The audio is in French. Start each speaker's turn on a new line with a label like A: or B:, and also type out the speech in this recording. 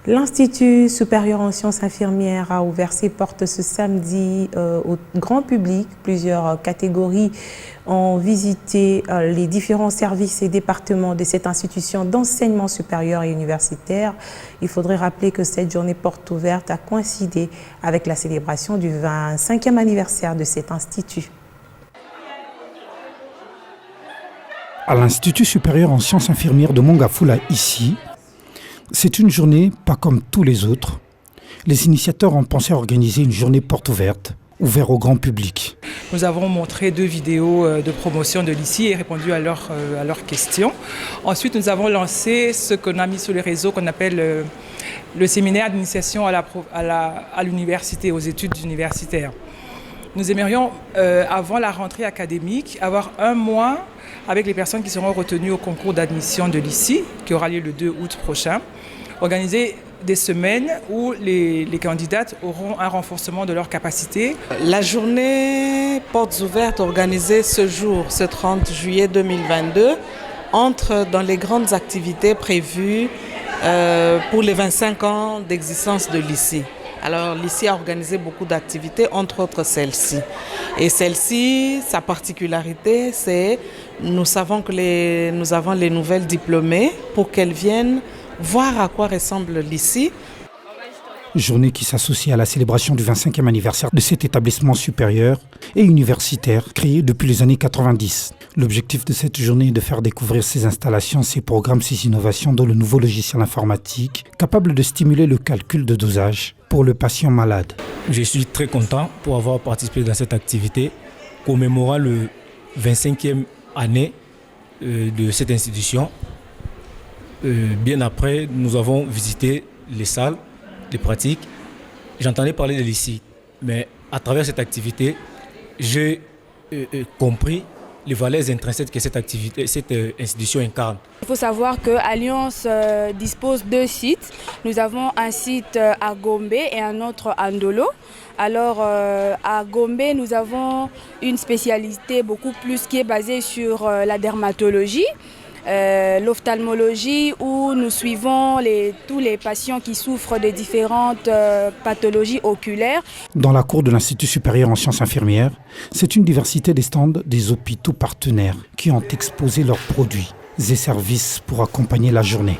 A: L'Institut supérieur en sciences infirmières a ouvert ses portes ce samedi au grand public. Plusieurs catégories ont visité les différents services et départements de cette institution d'enseignement supérieur et universitaire. Il faudrait rappeler que cette journée porte ouverte a coïncidé avec la célébration du 25e anniversaire de cet institut.
B: À l'Institut supérieur en sciences infirmières de Mongafula, ici, c'est une journée pas comme tous les autres. Les initiateurs ont pensé à organiser une journée porte ouverte, ouverte au grand public.
C: Nous avons montré 2 vidéos de promotion de l'ICI et répondu à leurs questions. Ensuite, nous avons lancé ce qu'on a mis sur les réseaux qu'on appelle le séminaire d'initiation à l'université, aux études universitaires. Nous aimerions, avant la rentrée académique, avoir 1 mois avec les personnes qui seront retenues au concours d'admission de l'ICI, qui aura lieu le 2 août prochain, organiser des semaines où les candidates auront un renforcement de leurs capacités.
D: La journée portes ouvertes organisée ce jour, ce 30 juillet 2022, entre dans les grandes activités prévues pour les 25 ans d'existence de l'ICI. Alors l'ICI a organisé beaucoup d'activités, entre autres celle-ci. Et celle-ci, sa particularité, c'est nous avons les nouvelles diplômées pour qu'elles viennent voir à quoi ressemble l'ICI.
B: Journée qui s'associe à la célébration du 25e anniversaire de cet établissement supérieur et universitaire créé depuis les années 90. L'objectif de cette journée est de faire découvrir ces installations, ces programmes, ces innovations dont le nouveau logiciel informatique capable de stimuler le calcul de dosage pour le patient malade.
E: Je suis très content pour avoir participé dans cette activité commémorant le 25e année de cette institution. Bien après, nous avons visité les salles, les pratiques. J'entendais parler de l'ICI, mais à travers cette activité, j'ai compris les valeurs intrinsèques que cette institution incarne.
F: Il faut savoir que Alliance dispose de 2 sites. Nous avons un site à Gombe et un autre à Ndolo. Alors à Gombe, nous avons une spécialité beaucoup plus qui est basée sur la dermatologie, l'ophtalmologie, où nous suivons tous les patients qui souffrent de différentes pathologies oculaires.
B: Dans la cour de l'Institut supérieur en sciences infirmières, c'est une diversité des stands des hôpitaux partenaires qui ont exposé leurs produits et services pour accompagner la journée.